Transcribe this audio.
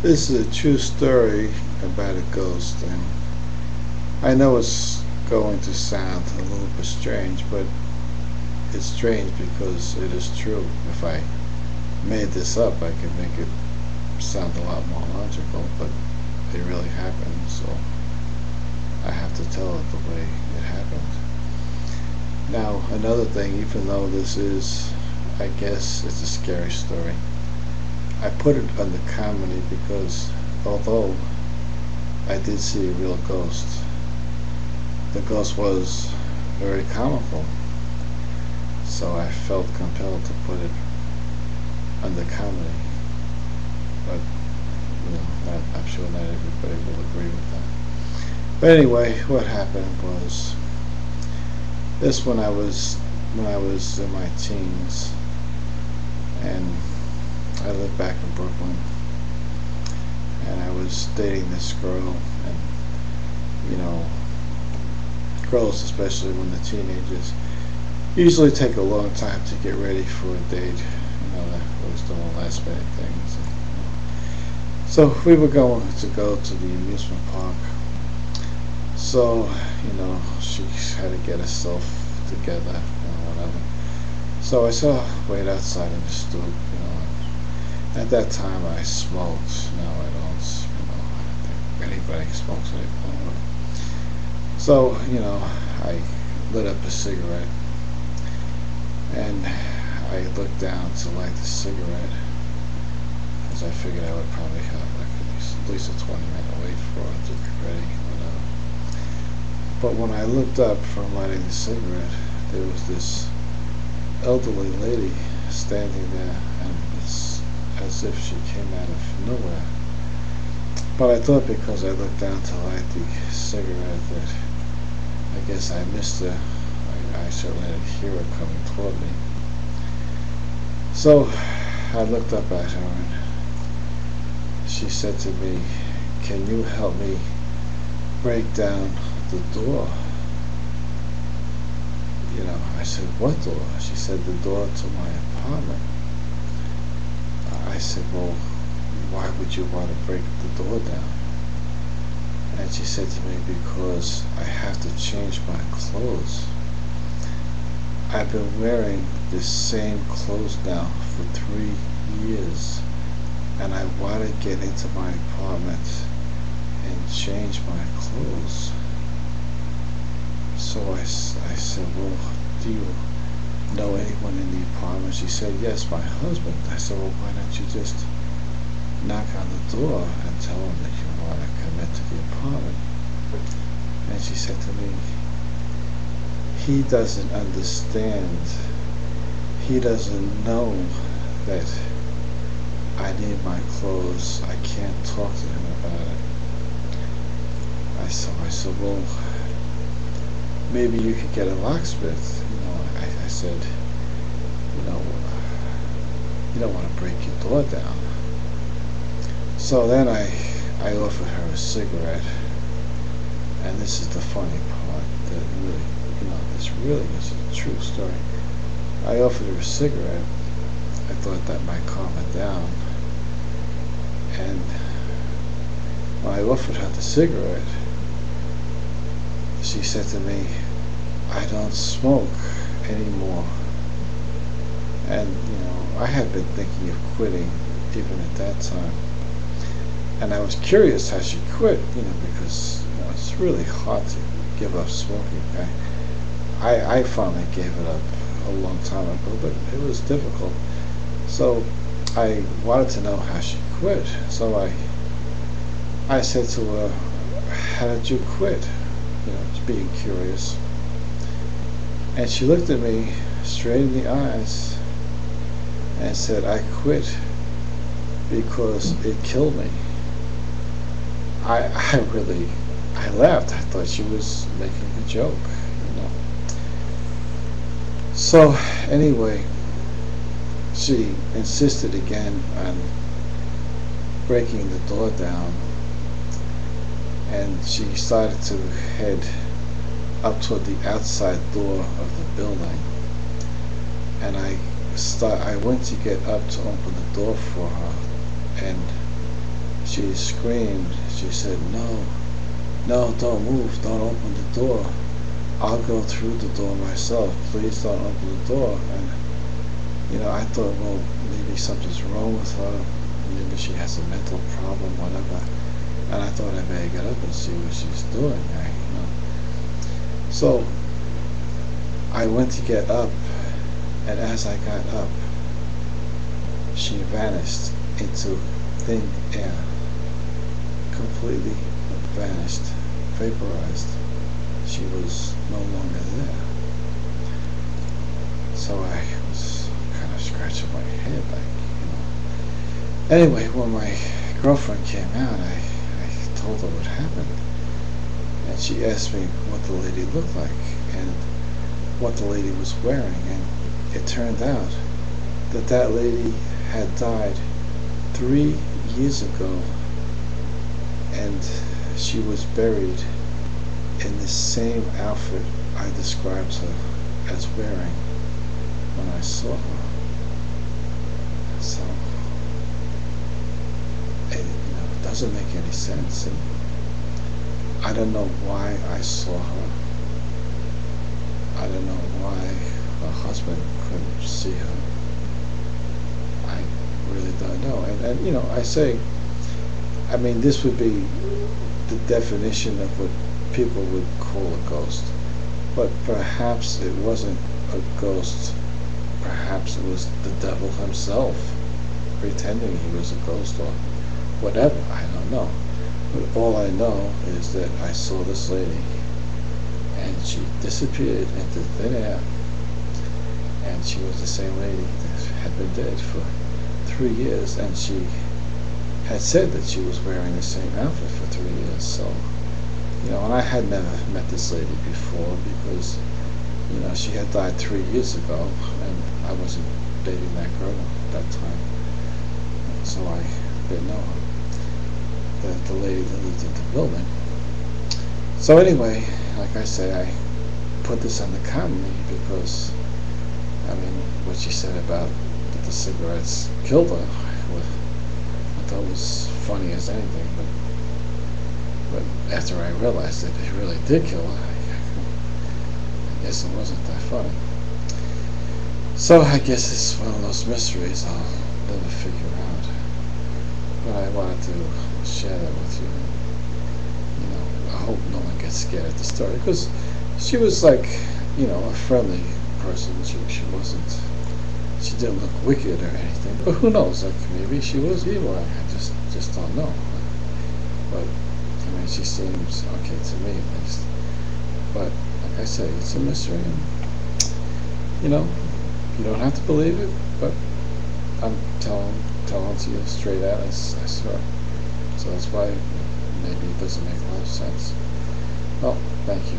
This is a true story about a ghost, and I know it's going to sound a little bit strange, but it's strange because it is true. If I made this up, I could make it sound a lot more logical, but it really happened, so I have to tell it the way it happened. Now, another thing, even though this is, I guess, it's a scary story, I put it under comedy because although I did see a real ghost, the ghost was very comical. So I felt compelled to put it under comedy. But, I'm sure not everybody will agree with that. But anyway, what happened was this when I was in my teens, and I lived back in Brooklyn, and I was dating this girl, and girls, especially when they're teenagers, usually take a long time to get ready for a date. They're always doing last minute things. So we were going to go to the amusement park. So, she had to get herself together, whatever. So I saw her wait outside in the stoop, At that time I smoked. Now I don't, I don't think anybody smokes anymore. So, I lit up a cigarette, and I looked down to light the cigarette, because I figured I would probably have at least a 20-minute wait for it to get ready, whatever. But when I looked up from lighting the cigarette, there was this elderly lady standing there, and it's as if she came out of nowhere. But I thought because I looked down to light the cigarette that I guess I missed her. I certainly didn't hear her coming toward me. So I looked up at her, and she said to me, "Can you help me break down the door?" I said, "What door?" She said, "The door to my apartment." I said, "Well, why would you want to break the door down?" And she said to me, "Because I have to change my clothes. I've been wearing the same clothes now for 3 years, and I want to get into my apartment and change my clothes." So I said, "Well, do you know anyone in the apartment?" She said, "Yes, my husband." I said, "Well, why don't you just knock on the door and tell him that you want to come into the apartment?" And she said to me, "He doesn't understand. He doesn't know that I need my clothes. I can't talk to him about it." I said, "Well, maybe you could get a locksmith." I said, "You don't want to break your door down." So then I offered her a cigarette, and this is the funny part that really, this really is a true story. I offered her a cigarette. I thought that might calm her down, and when I offered her the cigarette, she said to me, "I don't smoke anymore." And I had been thinking of quitting even at that time, and I was curious how she quit, because it's really hard to give up smoking. I finally gave it up a long time ago, but it was difficult. So I wanted to know how she quit. So I said to her, "How did you quit?" Being curious. And she looked at me straight in the eyes and said, "I quit because it killed me." I laughed. I thought she was making a joke, So anyway, she insisted again on breaking the door down, and she started to head up toward the outside door of the building, and I went to get up to open the door for her, and she screamed. She said, "No, no, don't move, don't open the door. I'll go through the door myself. Please don't open the door." And I thought, well, maybe something's wrong with her. Maybe she has a mental problem, whatever. And I thought I better get up and see what she's doing. So I went to get up, and as I got up, she vanished into thin air, completely vanished, vaporized. She was no longer there. So I was kind of scratching my head, Anyway, when my girlfriend came out, I told her what happened, and she asked me what the lady looked like and what the lady was wearing, and it turned out that that lady had died 3 years ago, and she was buried in the same outfit I described her as wearing when I saw her. So it doesn't make any sense, and I don't know why I saw her. I don't know why her husband couldn't see her. I really don't know. And I mean, this would be the definition of what people would call a ghost. But perhaps it wasn't a ghost. Perhaps it was the devil himself pretending he was a ghost or whatever. I don't know. But all I know is that I saw this lady, and she disappeared into thin air, and she was the same lady that had been dead for 3 years, and she had said that she was wearing the same outfit for 3 years. So, and I had never met this lady before because, she had died 3 years ago, and I wasn't dating that girl at that time, so I didn't know her. The lady that lived in the building. So anyway, like I said, I put this on the comedy because, what she said about that the cigarettes killed her, I thought was funny as anything, but after I realized that it really did kill her, I guess it wasn't that funny. So I guess it's one of those mysteries I'll never figure out. But I wanted to share that with you. I hope no one gets scared at the story, because she was like, a friendly person. She didn't look wicked or anything. But who knows? Like, maybe she was evil. I just don't know. But she seems okay to me at least. But like I say, it's a mystery. And, you don't have to believe it, but I'm telling to you straight out, I saw it. So that's why maybe it doesn't make a lot of sense. Well, thank you.